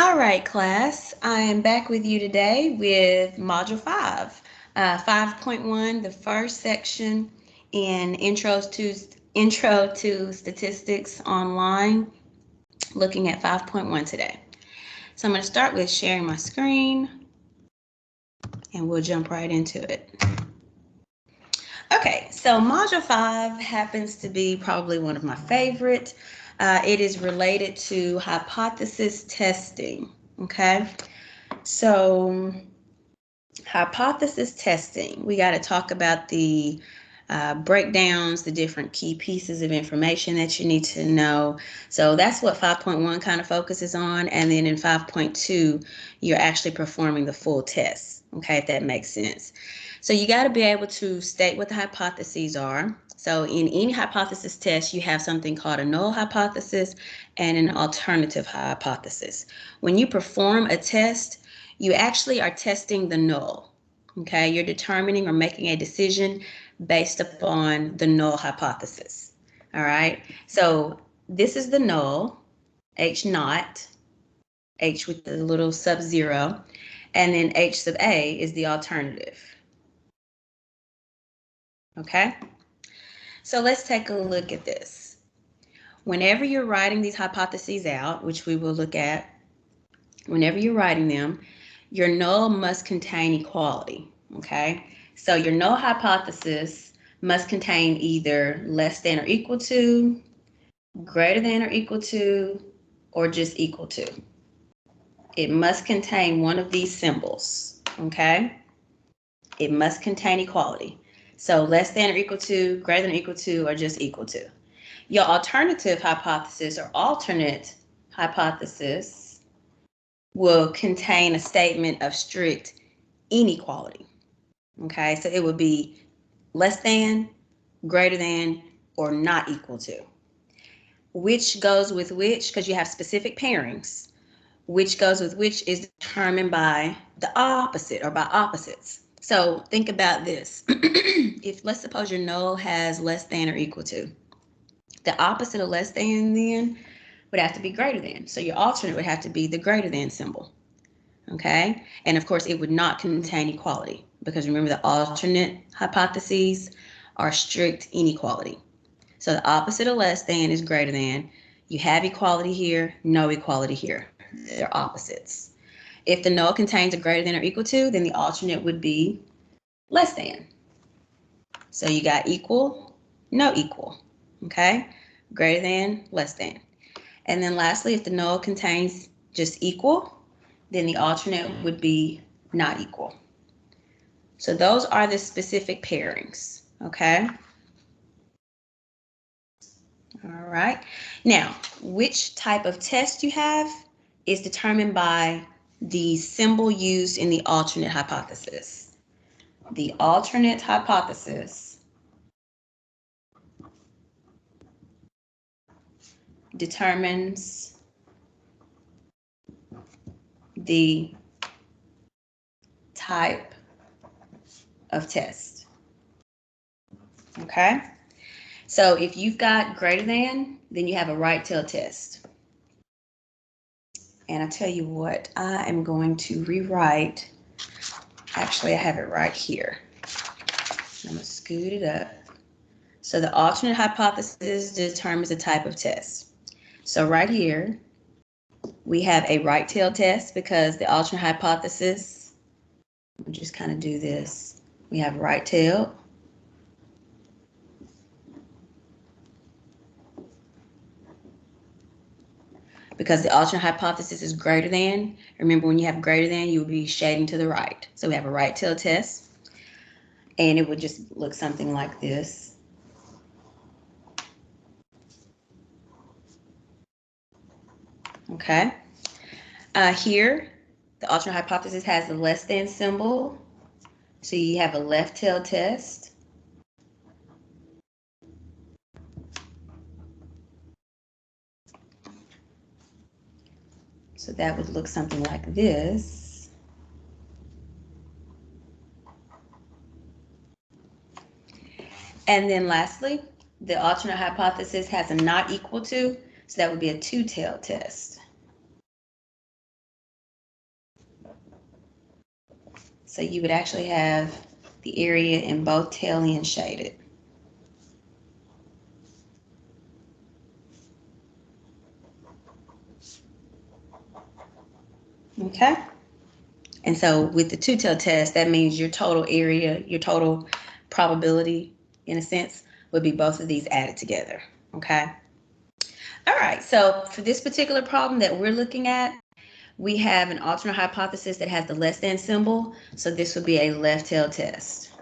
All right, class. I am back with you today with Module 5, 5.1, the first section in Intro to Statistics Online, looking at 5.1 today. So I'm going to start with sharing my screen, and we'll jump right into it. Okay, so Module 5 happens to be probably one of my favorite. It is related to hypothesis testing, okay? So hypothesis testing, we got to talk about the breakdowns, the different key pieces of information that you need to know. So that's what 5.1 kind of focuses on. And then in 5.2, you're actually performing the full test, okay, if that makes sense. So you got to be able to state what the hypotheses are. So in any hypothesis test, you have something called a null hypothesis and an alternative hypothesis. When you perform a test, you actually are testing the null. Okay, you're determining or making a decision based upon the null hypothesis. All right, so this is the null, H naught, H with the little sub-zero, and then H sub A is the alternative. Okay, so let's take a look at this. Whenever you're writing these hypotheses out, which we will look at, whenever you're writing them, your null must contain equality, okay? So your null hypothesis must contain either less than or equal to, greater than or equal to, or just equal to. It must contain one of these symbols, okay? It must contain equality. So less than or equal to, greater than or equal to, or just equal to. Your alternative hypothesis or alternate hypothesis will contain a statement of strict inequality. Okay, so it would be less than, greater than, or not equal to. Which goes with which, because you have specific pairings, which goes with which is determined by the opposite or by opposites. So think about this. If let's suppose your null has less than or equal to, the opposite of less than then would have to be greater than. So your alternate would have to be the greater than symbol. Okay, and of course it would not contain equality because remember the alternate hypotheses are strict inequality. So the opposite of less than is greater than. You have equality here, no equality here. They're opposites. If the null contains a greater than or equal to, then the alternate would be less than. So you got equal, no equal, okay? Greater than, less than. And then lastly, if the null contains just equal, then the alternate would be not equal. So those are the specific pairings, okay? All right. Now, which type of test you have is determined by the symbol used in the alternate hypothesis. The alternate hypothesis determines the type of test. Okay? So if you've got greater than, then you have a right tail test. And I tell you what, I am going to rewrite. Actually, I have it right here. I'm going to scoot it up. So the alternate hypothesis determines the type of test. So right here, we have a right tail test because the alternate hypothesis, we'll just kind of do this. We have right tail. Because the alternate hypothesis is greater than, remember when you have greater than, you will be shading to the right. So we have a right tail test, and it would just look something like this. Okay. Here, the alternate hypothesis has the less than symbol. So you have a left tail test. So that would look something like this. And then lastly, the alternate hypothesis has a not equal to, so that would be a two-tailed test. So you would actually have the area in both tailing and shaded. Okay. And so with the two-tailed test, that means your total area, your total probability, in a sense, would be both of these added together. Okay. All right. So for this particular problem that we're looking at, we have an alternate hypothesis that has the less than symbol. So this would be a left-tailed test.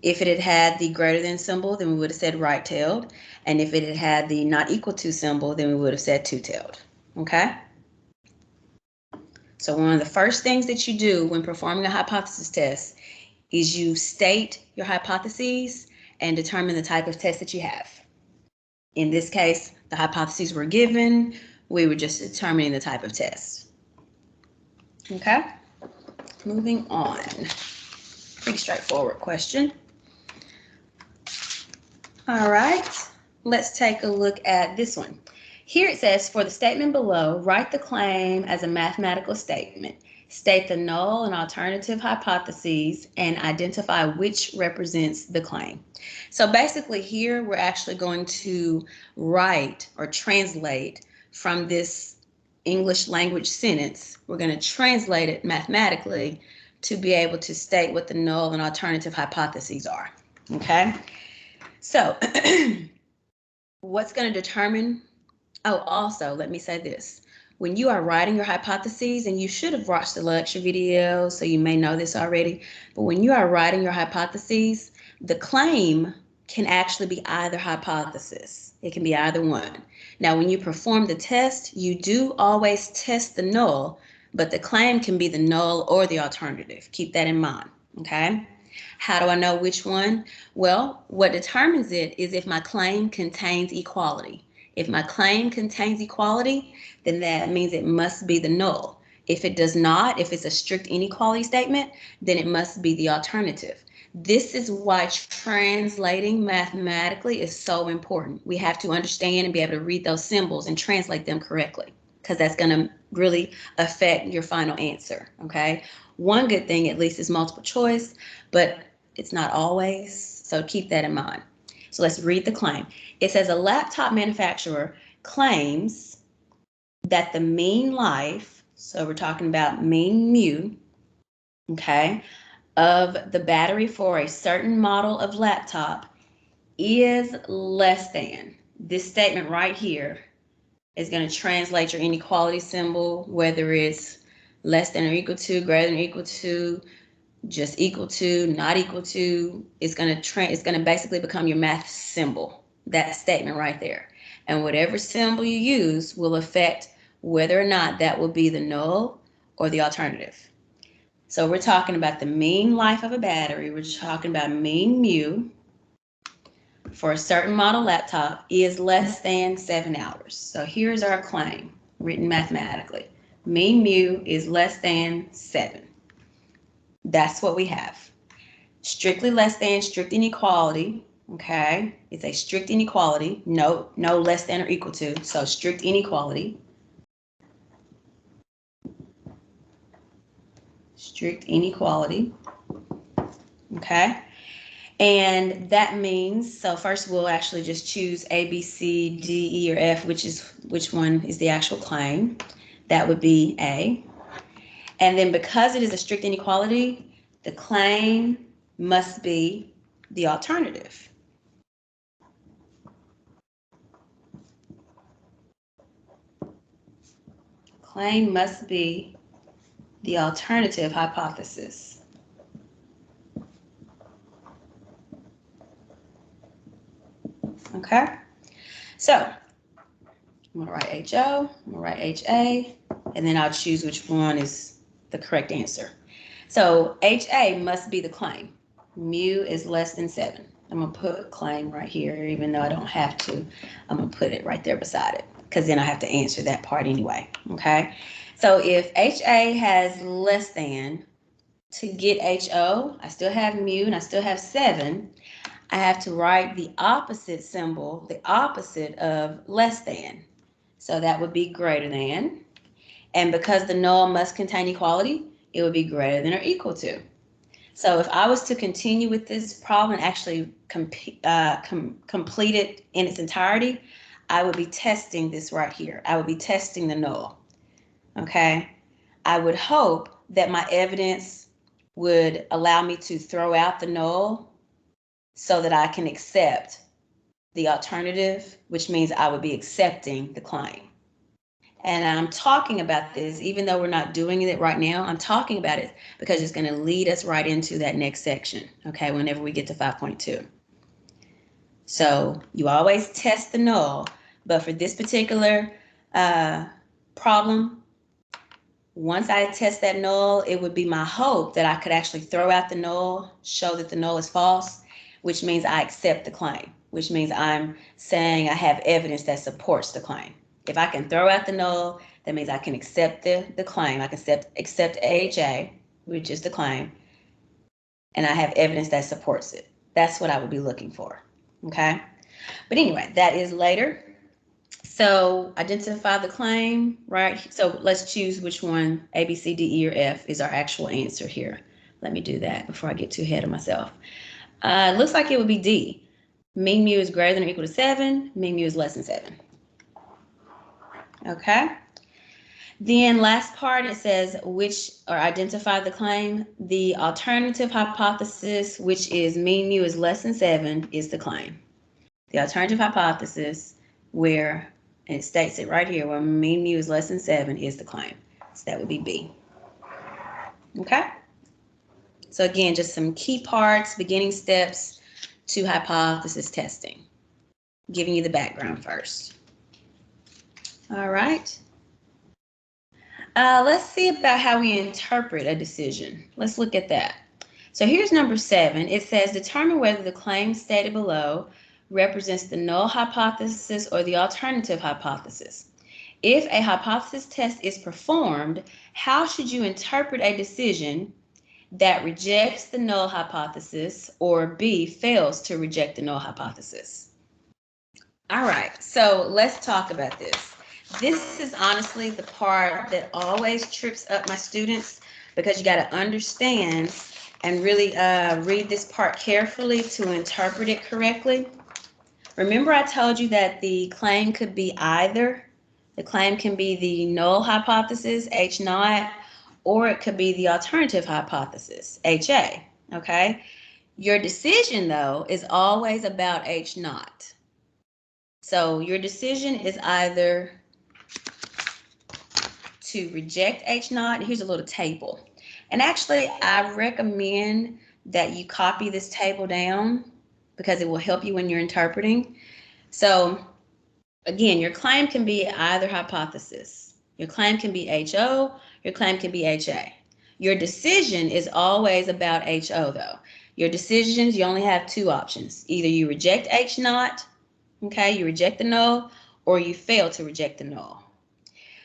If it had had the greater than symbol, then we would have said right-tailed. And if it had had the not equal to symbol, then we would have said two-tailed. Okay? So one of the first things that you do when performing a hypothesis test is you state your hypotheses and determine the type of test that you have. In this case, the hypotheses were given. We were just determining the type of test. Okay? Moving on. Pretty straightforward question. All right, let's take a look at this one. Here it says, for the statement below, write the claim as a mathematical statement. State the null and alternative hypotheses and identify which represents the claim. So basically here we're actually going to write or translate from this English language sentence. We're going to translate it mathematically to be able to state what the null and alternative hypotheses are. Okay? So what's going to determine, oh, also, let me say this. When you are writing your hypotheses, and you should have watched the lecture video, so you may know this already, but when you are writing your hypotheses, the claim can actually be either hypothesis. It can be either one. Now, when you perform the test, you do always test the null, but the claim can be the null or the alternative. Keep that in mind, okay? How do I know which one? Well, what determines it is if my claim contains equality. If my claim contains equality, then that means it must be the null. If it does not, if it's a strict inequality statement, then it must be the alternative. This is why translating mathematically is so important. We have to understand and be able to read those symbols and translate them correctly, because that's going to really affect your final answer, okay? One good thing, at least, is multiple choice, but it's not always, so keep that in mind. So let's read the claim. It says a laptop manufacturer claims that the mean life, so we're talking about mean mu, okay, of the battery for a certain model of laptop is less than. This statement right here is going to translate your inequality symbol, whether it's less than or equal to, greater than or equal to, just equal to, not equal to. It's going to basically become your math symbol, that statement right there. And whatever symbol you use will affect whether or not that will be the null or the alternative. So we're talking about the mean life of a battery. We're talking about mean mu for a certain model laptop is less than 7 hours. So here's our claim written mathematically. Mean mu is less than 7. That's what we have. Strictly less than, strict inequality, okay? It's a strict inequality, no less than or equal to, so strict inequality. Strict inequality, okay? And that means, so first we'll actually just choose A, B, C, D, E, or F, which one is the actual claim. That would be A. And then because it is a strict inequality, the claim must be the alternative. Claim must be the alternative hypothesis. Okay? So, I'm going to write HO, I'm going to write HA, and then I'll choose which one is the correct answer. So, HA must be the claim. Mu is less than 7. I'm going to put claim right here, even though I don't have to. I'm going to put it right there beside it, because then I have to answer that part anyway. Okay? So, if HA has less than, to get HO, I still have mu and I still have 7. I have to write the opposite symbol, the opposite of less than. So that would be greater than. And because the null must contain equality, it would be greater than or equal to. So if I was to continue with this problem and actually complete it in its entirety, I would be testing this right here. I would be testing the null, okay? I would hope that my evidence would allow me to throw out the null so that I can accept the alternative, which means I would be accepting the claim. And I'm talking about this, even though we're not doing it right now, I'm talking about it because it's going to lead us right into that next section, okay, whenever we get to 5.2. So you always test the null, but for this particular problem, once I test that null, it would be my hope that I could actually throw out the null, show that the null is false, which means I accept the claim, which means I'm saying I have evidence that supports the claim. If I can throw out the null, that means I can accept the claim. I can accept AHA, which is the claim, and I have evidence that supports it. That's what I would be looking for, okay? But anyway, that is later. So identify the claim, right? So let's choose which one, A, B, C, D, E, or F is our actual answer here. Let me do that before I get too ahead of myself. It looks like it would be D. Mean mu is greater than or equal to 7. Mean mu is less than 7. Okay. Then last part, it says which, or identify the claim. The alternative hypothesis, which is mean mu is less than 7, is the claim. The alternative hypothesis where, and it states it right here, where mean mu is less than 7 is the claim. So that would be B. Okay? So again, just some key parts, beginning steps to hypothesis testing. Giving you the background first. All right. Let's see about how we interpret a decision. Let's look at that. So here's number 7. It says, determine whether the claim stated below represents the null hypothesis or the alternative hypothesis. If a hypothesis test is performed, how should you interpret a decision that rejects the null hypothesis or B, fails to reject the null hypothesis? All right, so let's talk about this. This is honestly the part that always trips up my students because you got to understand and really read this part carefully to interpret it correctly. Remember I told you that the claim could be either. The claim can be the null hypothesis, H naught, or it could be the alternative hypothesis, HA, okay? Your decision, though, is always about H naught. So your decision is either to reject H naught. Here's a little table. And actually, I recommend that you copy this table down because it will help you when you're interpreting. So again, your claim can be either hypothesis. Your claim can be HO, your claim can be HA. Your decision is always about HO though. Your decisions, you only have two options. Either you reject H naught, okay, you reject the null, or you fail to reject the null.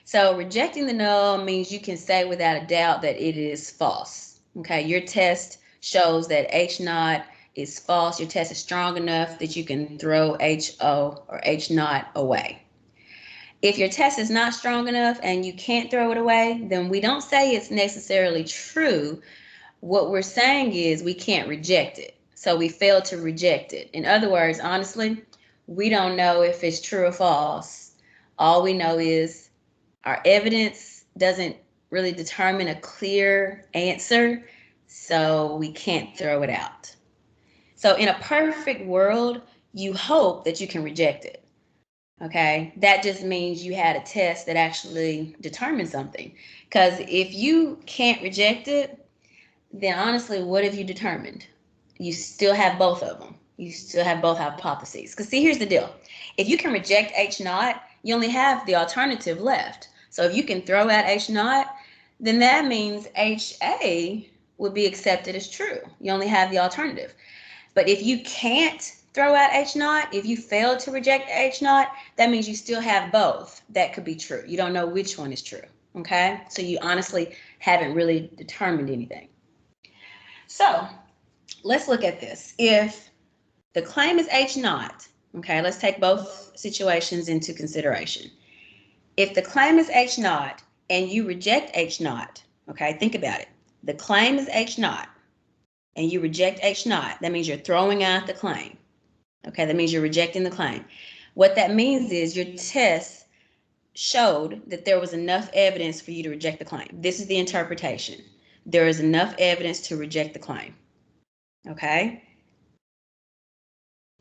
So rejecting the null means you can say without a doubt that it is false. Okay, your test shows that H naught is false. Your test is strong enough that you can throw HO or H naught away. If your test is not strong enough and you can't throw it away, then we don't say it's necessarily true. What we're saying is we can't reject it. So we fail to reject it. In other words, honestly, we don't know if it's true or false. All we know is our evidence doesn't really determine a clear answer, so we can't throw it out. So in a perfect world, you hope that you can reject it. Okay, that just means you had a test that actually determined something. Because if you can't reject it, then honestly, what have you determined? You still have both of them. You still have both hypotheses. Because see, here's the deal. If you can reject H naught, you only have the alternative left. So if you can throw out H naught, then that means HA would be accepted as true. You only have the alternative. But if you can't throw out H naught, if you fail to reject H naught, that means you still have both. That could be true. You don't know which one is true, okay? So you honestly haven't really determined anything. So let's look at this. If the claim is H naught, okay, let's take both situations into consideration. If the claim is H naught and you reject H naught, okay, think about it. the claim is H naught, and you reject H naught, that means you're throwing out the claim. Okay, that means you're rejecting the claim. What that means is your test showed that there was enough evidence for you to reject the claim. This is the interpretation. There is enough evidence to reject the claim. Okay?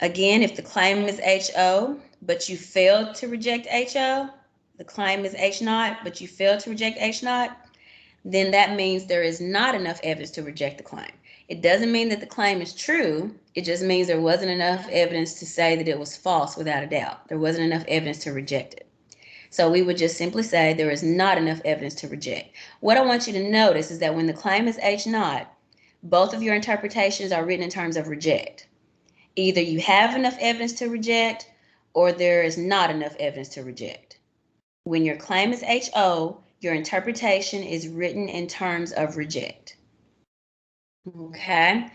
Again, if the claim is HO, but you failed to reject HO, the claim is H naught, but you failed to reject H naught, then that means there is not enough evidence to reject the claim. It doesn't mean that the claim is true. It just means there wasn't enough evidence to say that it was false without a doubt. There wasn't enough evidence to reject it. So we would just simply say there is not enough evidence to reject. What I want you to notice is that when the claim is H naught, both of your interpretations are written in terms of reject. Either you have enough evidence to reject or there is not enough evidence to reject. When your claim is HO, your interpretation is written in terms of reject. Okay?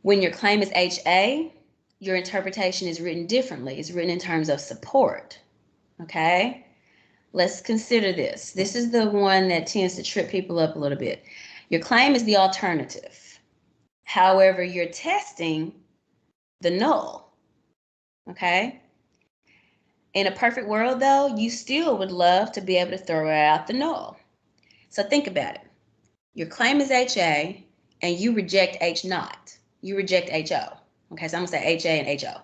When your claim is HA, your interpretation is written differently. It's written in terms of support. Okay? Let's consider this. This is the one that tends to trip people up a little bit. Your claim is the alternative. However, you're testing the null. Okay? In a perfect world, though, you still would love to be able to throw out the null. So think about it. Your claim is HA, and you reject H naught. You reject HO. Okay, so I'm going to say HA and HO.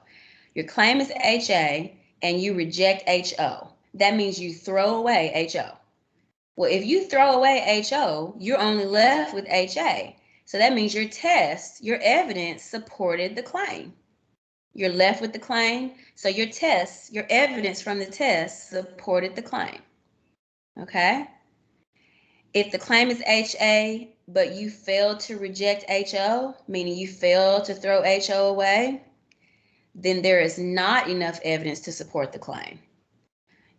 Your claim is HA, and you reject HO. That means you throw away HO. Well, if you throw away HO, you're only left with HA. So that means your test, your evidence supported the claim. You're left with the claim. So your test, your evidence from the test supported the claim. Okay? If the claim is HA, but you failed to reject HO, meaning you failed to throw HO away, then there is not enough evidence to support the claim.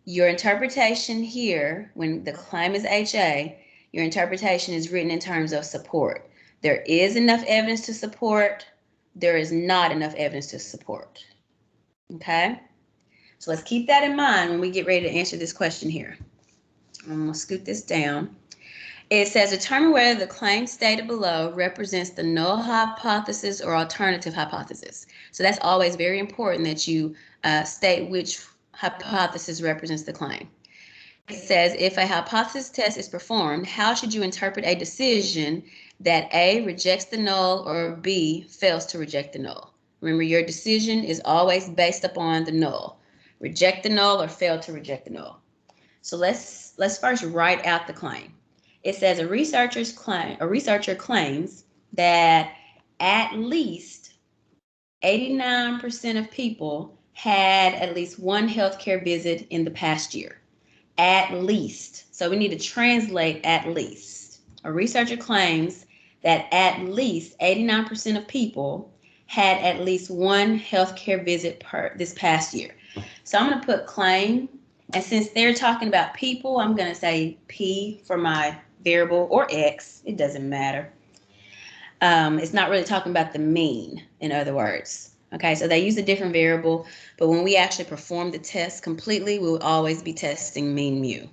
Your interpretation here, when the claim is HA, your interpretation is written in terms of support. There is enough evidence to support. There is not enough evidence to support. Okay? So let's keep that in mind when we get ready to answer this question here. I'm going to scoot this down. It says, determine whether the claim stated below represents the null hypothesis or alternative hypothesis. So that's always very important that you state which hypothesis represents the claim. It says, if a hypothesis test is performed, how should you interpret a decision that A, rejects the null, or B, fails to reject the null? Remember, your decision is always based upon the null. Reject the null or fail to reject the null. So let's first write out the claim. It says a researcher claims that at least 89% of people had at least one healthcare visit in the past year. At least. So we need to translate at least. A researcher claims that at least 89% of people had at least one healthcare visit this past year. So I'm going to put claim, and since they're talking about people, I'm going to say P for my variable, or X, it doesn't matter. It's not really talking about the mean, in other words. Okay, so they use a different variable, but when we actually perform the test completely, we will always be testing mean mu.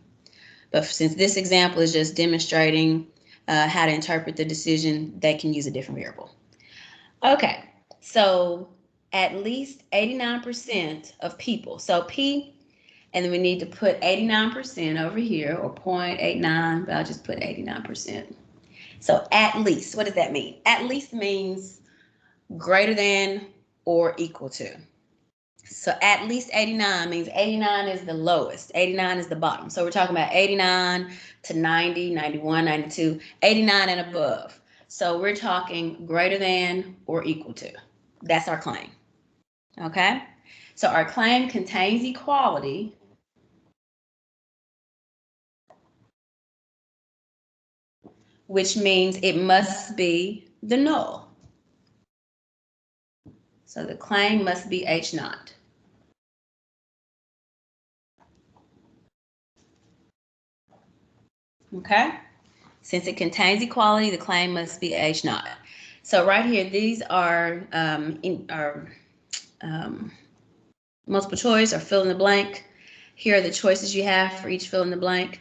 But since this example is just demonstrating how to interpret the decision, they can use a different variable. Okay, so at least 89% of people. So P, and then we need to put 89% over here, or 0.89, but I'll just put 89%. So at least, what does that mean? At least means greater than or equal to. So at least 89 means 89 is the lowest, 89 is the bottom. So we're talking about 89 to 90, 91, 92, 89 and above. So we're talking greater than or equal to. That's our claim. Okay? So our claim contains equality, which means it must be the null. So the claim must be H naught. Okay? Since it contains equality, the claim must be H naught. So right here, these are multiple choice or fill in the blank. Here are the choices you have for each fill in the blank.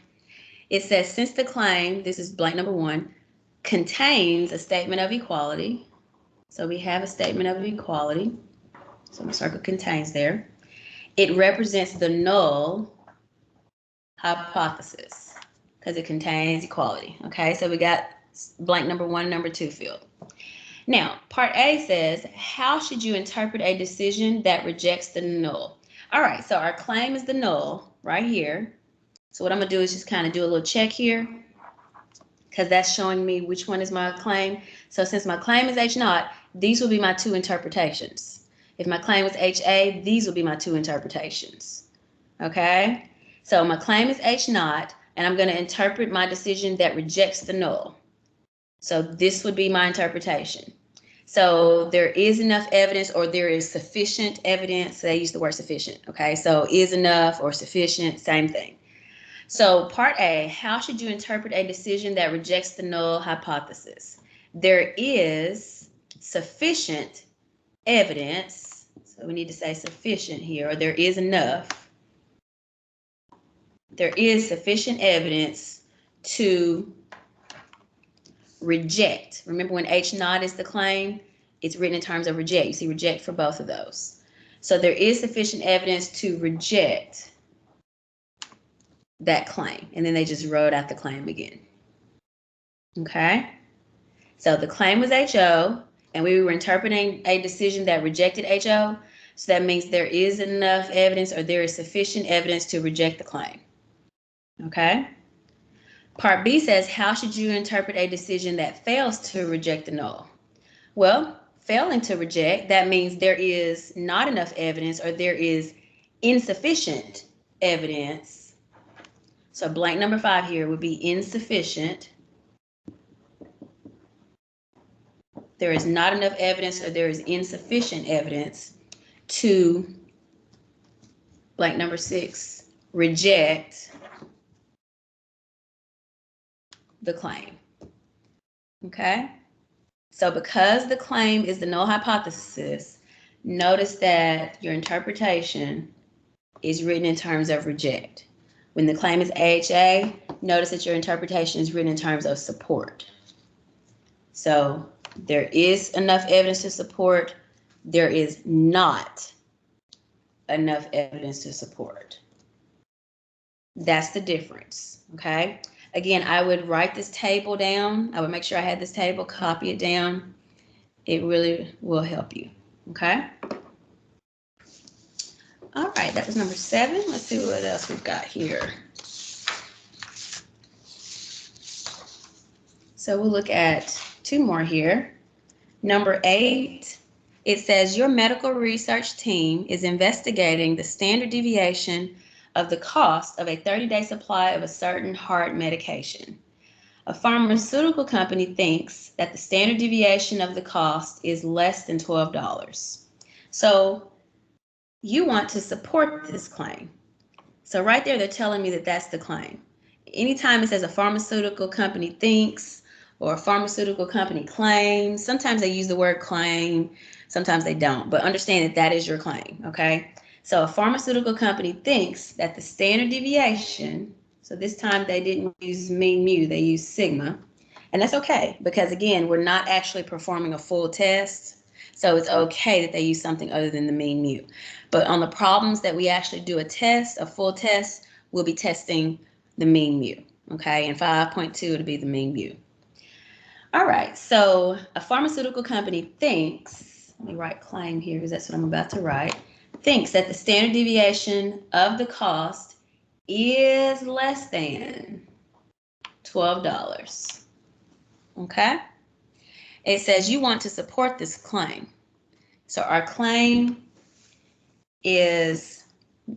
It says, since the claim, this is blank number 1, contains a statement of equality. So we have a statement of equality. So the circle contains there. It represents the null hypothesis because it contains equality. Okay, so we got blank number 1, number 2 filled. Now, part A says, how should you interpret a decision that rejects the null? All right, so our claim is the null right here. So what I'm going to do is just kind of do a little check here because that's showing me which one is my claim. So since my claim is H naught, these will be my 2 interpretations. If my claim was HA, these will be my 2 interpretations. Okay? So my claim is H naught, and I'm going to interpret my decision that rejects the null. So this would be my interpretation. So there is enough evidence, or there is sufficient evidence. They use the word sufficient. Okay, so is enough or sufficient, same thing. So part A, how should you interpret a decision that rejects the null hypothesis? There is sufficient evidence. So we need to say sufficient here, or there is enough. There is sufficient evidence to reject. Remember, when H naught is the claim, it's written in terms of reject. You see reject for both of those. So there is sufficient evidence to reject that claim. And then they just wrote out the claim again. Okay? So the claim was HO, and we were interpreting a decision that rejected HO. So that means there is enough evidence, or there is sufficient evidence to reject the claim. Okay? Part B says, how should you interpret a decision that fails to reject the null? Well, failing to reject, that means there is not enough evidence, or there is insufficient evidence. So blank number 5 here would be insufficient. There is not enough evidence, or there is insufficient evidence to blank number 6, reject the claim. Okay? So because the claim is the null hypothesis, notice that your interpretation is written in terms of reject. When the claim is AHA, notice that your interpretation is written in terms of support. So there is enough evidence to support. There is not enough evidence to support. That's the difference, okay? Again, I would write this table down. I would make sure I had this table, copy it down. It really will help you, okay? All right, that was number 7. Let's see what else we've got here. So we'll look at 2 more here. Number 8, it says your medical research team is investigating the standard deviation of the cost of a 30-day supply of a certain heart medication. A pharmaceutical company thinks that the standard deviation of the cost is less than $12. So you want to support this claim. So right there, they're telling me that that's the claim. Anytime it says a pharmaceutical company thinks or a pharmaceutical company claims, sometimes they use the word claim, sometimes they don't, but understand that that is your claim, okay? So a pharmaceutical company thinks that the standard deviation, so this time they didn't use mean mu, they used sigma, and that's okay because again, we're not actually performing a full test, so it's okay that they use something other than the mean mu. But on the problems that we actually do a full test, we'll be testing the mean mu, okay? And 5.2 it'll be the mean mu. All right, so a pharmaceutical company thinks, let me write claim here because that's what I'm about to write, thinks that the standard deviation of the cost is less than $12. Okay? It says you want to support this claim. So our claim is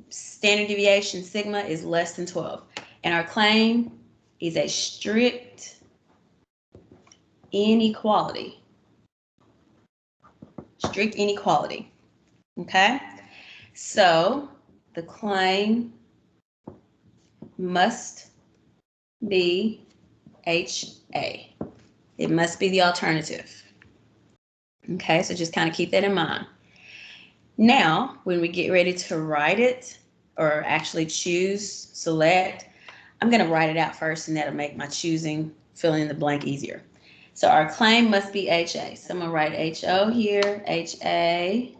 standard deviation sigma is less than 12. And our claim is a strict inequality. Strict inequality. Okay? So the claim must be HA. It must be the alternative. Okay, so just kind of keep that in mind. Now, when we get ready to write it, or actually choose, select, I'm going to write it out first, and that'll make my choosing, filling in the blank easier. So our claim must be HA. So I'm going to write HO here, HA.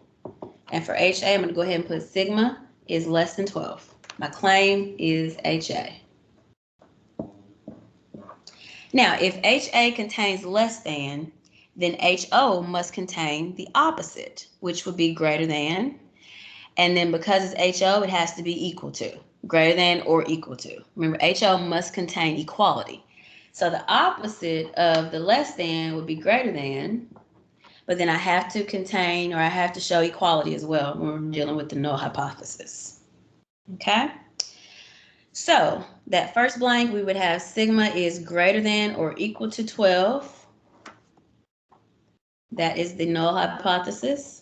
And for HA, I'm going to go ahead and put sigma is less than 12. My claim is HA. Now, if HA contains less than, then HO must contain the opposite, which would be greater than. And then because it's HO, it has to be equal to, greater than or equal to. Remember, HO must contain equality. So the opposite of the less than would be greater than, but then I have to contain, or I have to show equality as well when we're dealing with the null hypothesis. Okay? So that first blank, we would have sigma is greater than or equal to 12. That is the null hypothesis.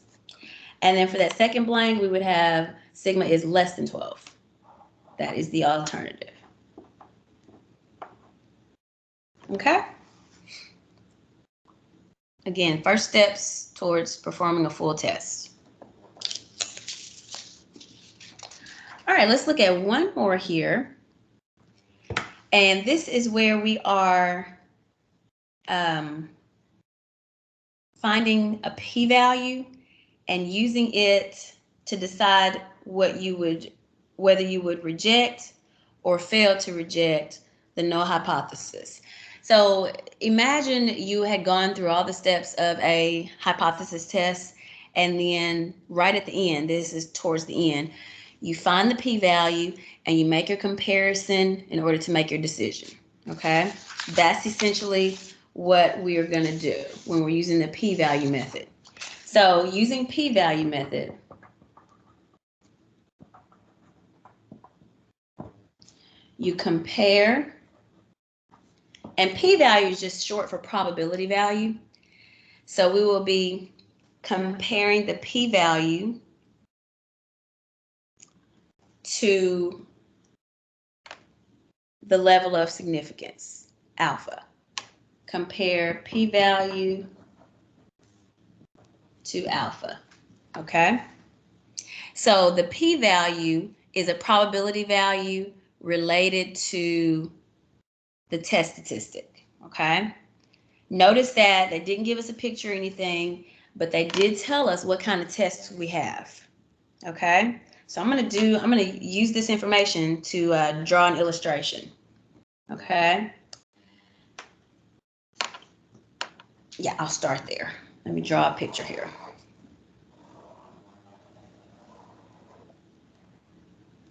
And then for that second blank, we would have sigma is less than 12. That is the alternative. Okay? Again, first steps towards performing a full test. All right, let's look at one more here. And this is where we are finding a p-value and using it to decide whether you would reject or fail to reject the null hypothesis. So imagine you had gone through all the steps of a hypothesis test, and then right at the end, this is towards the end, you find the p-value and you make your comparison in order to make your decision. Okay? That's essentially what we are going to do when we're using the p-value method. So using p-value method, you compare, and p-value is just short for probability value. So we will be comparing the p-value to the level of significance, alpha. Compare p-value to alpha, okay? So the p-value is a probability value related to the test statistic, okay? Notice that they didn't give us a picture or anything, but they did tell us what kind of tests we have, okay? So I'm gonna use this information to draw an illustration, okay? Yeah, I'll start there. Let me draw a picture here.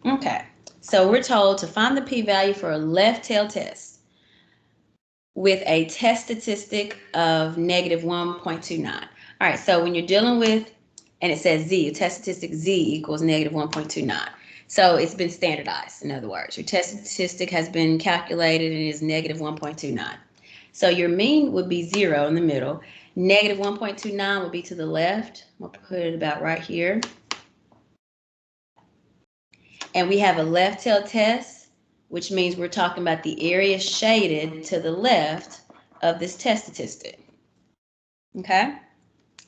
Okay, so we're told to find the p-value for a left tail test with a test statistic of negative 1.29. All right, so when you're dealing with, and it says z, a test statistic z equals negative 1.29. So it's been standardized, in other words. Your test statistic has been calculated and is negative 1.29. So your mean would be 0 in the middle. Negative 1.29 would be to the left. We'll put it about right here. And we have a left tail test, which means we're talking about the area shaded to the left of this test statistic. Okay?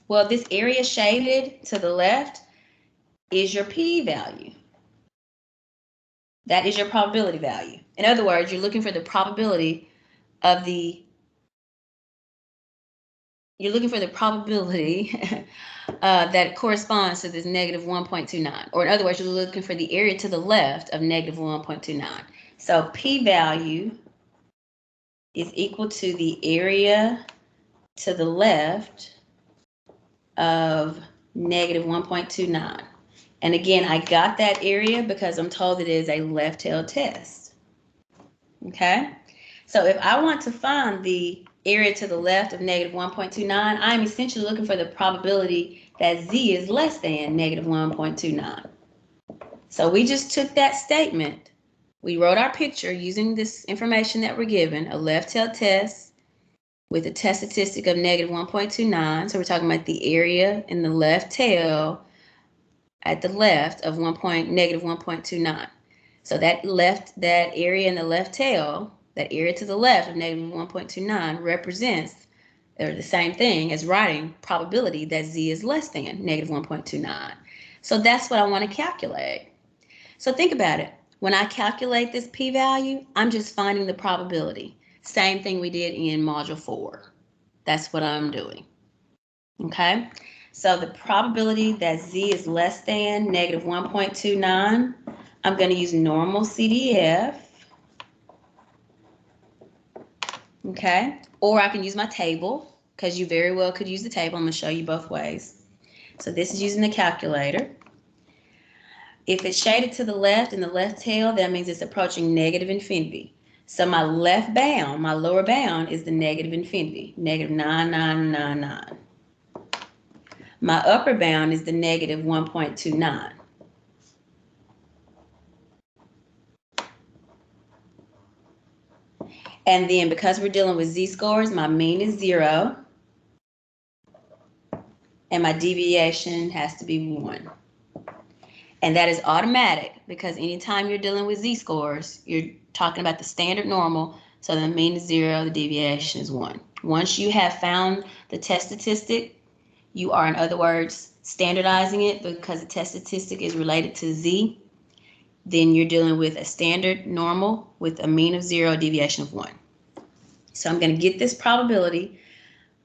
Well, this area shaded to the left is your p-value. That is your probability value. In other words, you're looking for the probability of the that corresponds to this negative 1.29. Or in other words, you're looking for the area to the left of negative 1.29. So p-value is equal to the area to the left of negative 1.29. And again, I got that area because I'm told it is a left tail test. Okay? So if I want to find the area to the left of negative 1.29, I'm essentially looking for the probability that z is less than negative 1.29. So we just took that statement. We wrote our picture using this information that we're given, a left tail test with a test statistic of negative 1.29. So we're talking about the area in the left tail at the left of negative 1.29. So that area in the left tail, that area to the left of negative 1.29 represents, or the same thing as writing probability that z is less than negative 1.29. So that's what I want to calculate. So think about it. When I calculate this p-value, I'm just finding the probability. Same thing we did in module 4. That's what I'm doing. Okay, so the probability that z is less than negative 1.29, I'm going to use normal CDF. Okay, or I can use my table, because you very well could use the table. I'm going to show you both ways. So this is using the calculator. If it's shaded to the left in the left tail, that means it's approaching negative infinity. So my left bound, my lower bound, is the negative infinity, negative 9999. My upper bound is the negative 1.29. And then because we're dealing with z-scores, my mean is 0. And my deviation has to be 1. And that is automatic because anytime you're dealing with z-scores, you're talking about the standard normal. So the mean is 0, the deviation is 1. Once you have found the test statistic, you are, in other words, standardizing it because the test statistic is related to z. Then you're dealing with a standard normal with a mean of 0, deviation of 1. So I'm going to get this probability.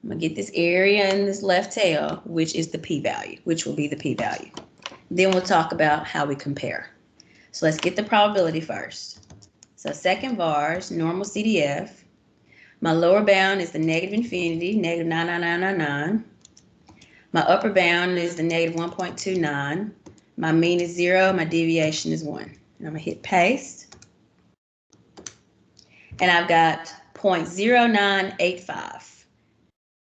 I'm going to get this area in this left tail, which is the p-value, which will be the p-value. Then we'll talk about how we compare. So let's get the probability first. So second vars, normal CDF. My lower bound is the negative infinity, negative 99999. My upper bound is the negative 1.29. My mean is 0. My deviation is 1. And I'm going to hit paste. And I've got 0.0985.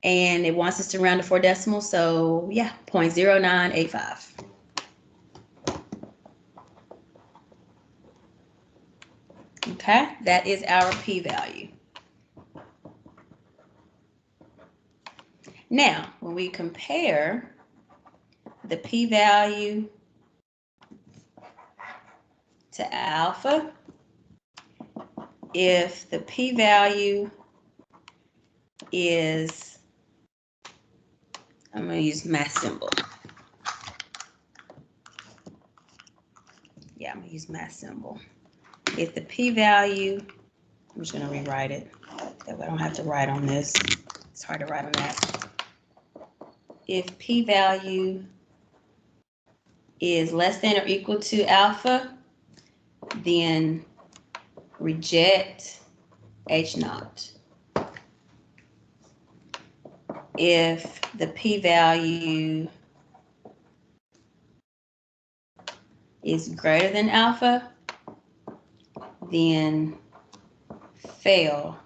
And it wants us to round to 4 decimals. So yeah, 0.0985. Okay, that is our p-value. Now, when we compare the p-value to alpha, if the p-value is, I'm going to use math symbol. Yeah, I'm going to use math symbol. If the p-value, I'm just going to rewrite it. That way I don't have to write on this. It's hard to write on that. If p-value is less than or equal to alpha, then reject H naught. If the p-value is greater than alpha, then fail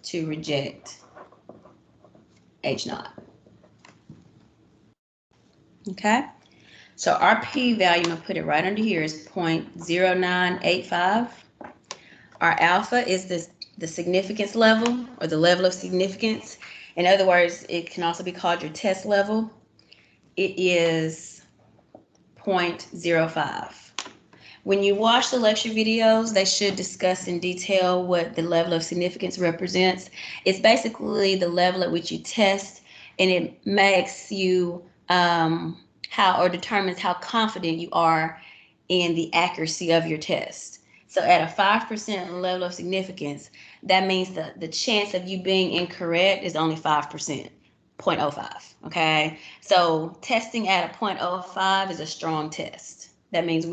to reject H naught. Okay, so our p-value, I'm going to put it right under here, is 0.0985. Our alpha is the significance level, or the level of significance. In other words, it can also be called your test level. It is 0.05. When you watch the lecture videos, they should discuss in detail what the level of significance represents. It's basically the level at which you test, and it makes you determines how confident you are in the accuracy of your test. So at a 5% level of significance, that means the chance of you being incorrect is only 5%, 0.05, okay? So testing at a 0.05 is a strong test. That means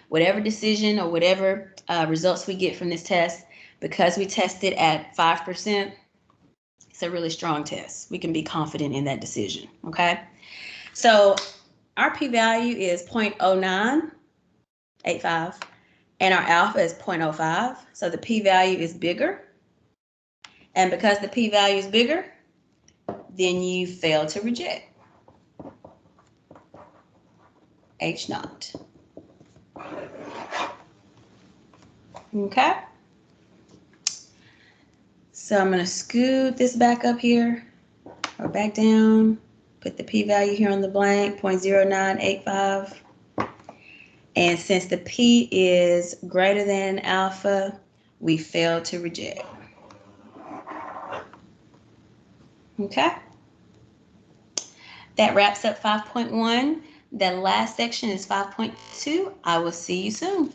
whatever decision or whatever results we get from this test, because we tested at 5%, it's a really strong test. We can be confident in that decision, okay? So our p-value is 0.0985, and our alpha is 0.05. So the p-value is bigger. And because the p-value is bigger, then you fail to reject H naught. Okay. So I'm going to scoot this back up here, or back down, put the p-value here on the blank, 0.0985. And since the p is greater than alpha, we fail to reject. Okay. That wraps up 5.1. The last section is 5.2. I will see you soon.